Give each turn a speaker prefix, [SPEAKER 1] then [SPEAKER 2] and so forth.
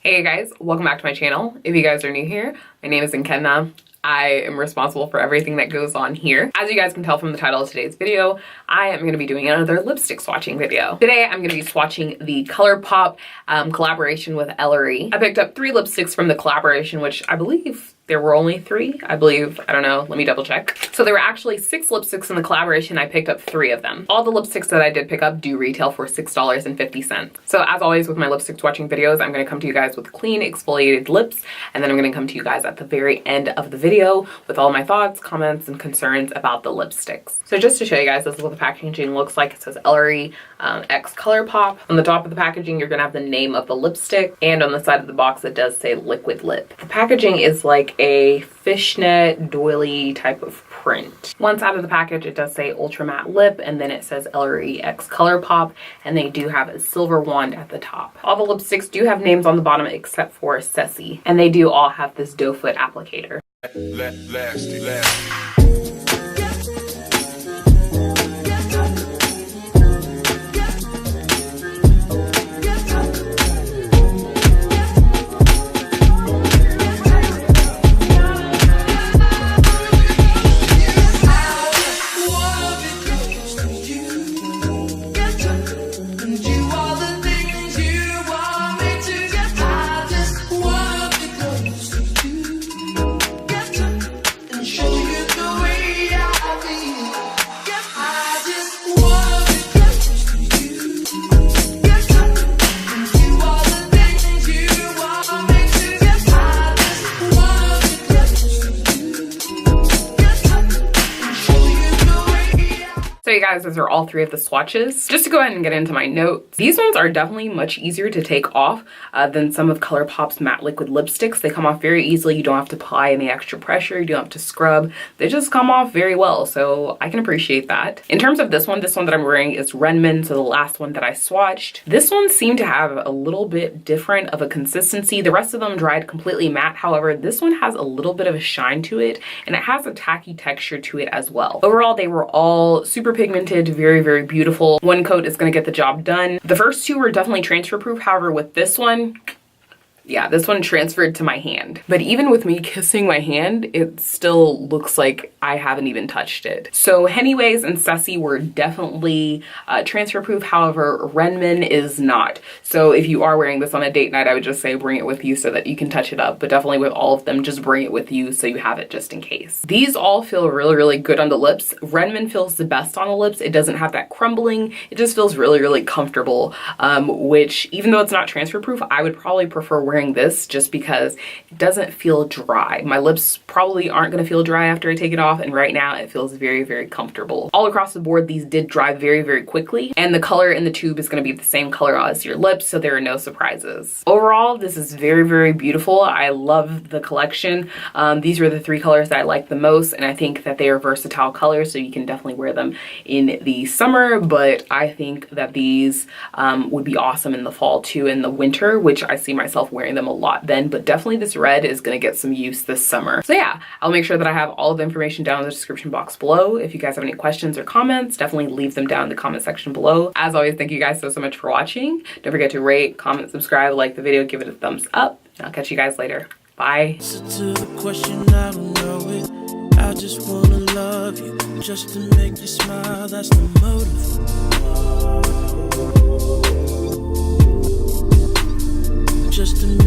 [SPEAKER 1] Hey guys, welcome back to my channel. If you guys are new here, my name is Nkenna. I am responsible for everything that goes on here. As you guys can tell from the title of today's video, I am going to be doing another lipstick swatching video. Today, I'm going to be swatching the Colourpop collaboration with Ellarie. I picked up 3 lipsticks from the collaboration, which I believe there were only 3, I believe. I don't know, let me double check. So there were actually 6 lipsticks in the collaboration. I picked up 3 of them. All the lipsticks that I did pick up do retail for $6.50. So as always with my lipstick swatching videos, I'm gonna come to you guys with clean exfoliated lips, and then I'm gonna come to you guys at the very end of the video with all my thoughts, comments, and concerns about the lipsticks. So just to show you guys, this is what the packaging looks like. It says Ellarie X Colourpop. On the top of the packaging, you're gonna have the name of the lipstick, and on the side of the box, it does say liquid lip. The packaging is like a fishnet doily type of print. One side of the package, it does say ultra matte lip, and then it says Ellarie X Colourpop, and they do have a silver wand at the top. All the lipsticks do have names on the bottom except for Ceci, and they do all have this doe foot applicator. So you guys, those are all 3 of the swatches. Just to go ahead and get into my notes, these ones are definitely much easier to take off than some of Colourpop's matte liquid lipsticks. They come off very easily. You don't have to apply any extra pressure. You don't have to scrub. They just come off very well, so I can appreciate that. In terms of this one that I'm wearing is Renmin, so the last one that I swatched. This one seemed to have a little bit different of a consistency. The rest of them dried completely matte. However, this one has a little bit of a shine to it, and it has a tacky texture to it as well. Overall, they were all super pigmented, very, very beautiful. One coat is going to get the job done. The first 2 were definitely transfer proof. However, with this one, yeah, this one transferred to my hand. But even with me kissing my hand, it still looks like I haven't even touched it. So Hennyways and Ceci were definitely transfer proof. However, Renmin is not. So if you are wearing this on a date night, I would just say bring it with you so that you can touch it up. But definitely with all of them, just bring it with you so you have it just in case. These all feel really, really good on the lips. Renmin feels the best on the lips. It doesn't have that crumbling. It just feels really, really comfortable, which even though it's not transfer proof, I would probably prefer wearing this just because it doesn't feel dry. My lips probably aren't going to feel dry after I take it off, and right now it feels very, very comfortable. All across the board, these did dry very, very quickly, and the color in the tube is going to be the same color as your lips, so there are no surprises. Overall, this is very, very beautiful. I love the collection. These were the 3 colors that I like the most, and I think that they are versatile colors, so you can definitely wear them in the summer, but I think that these would be awesome in the fall too, in the winter, which I see myself wearing them a lot then, but definitely this red is going to get some use this summer. So yeah, I'll make sure that I have all of the information down in the description box below. If you guys have any questions or comments, definitely leave them down in the comment section below. As always, thank you guys so much for watching. Don't forget to rate, comment, subscribe, like the video, give it a thumbs up, and I'll catch you guys later. Bye. I just wanna love you, just to make you smile, that's the motive. Just to make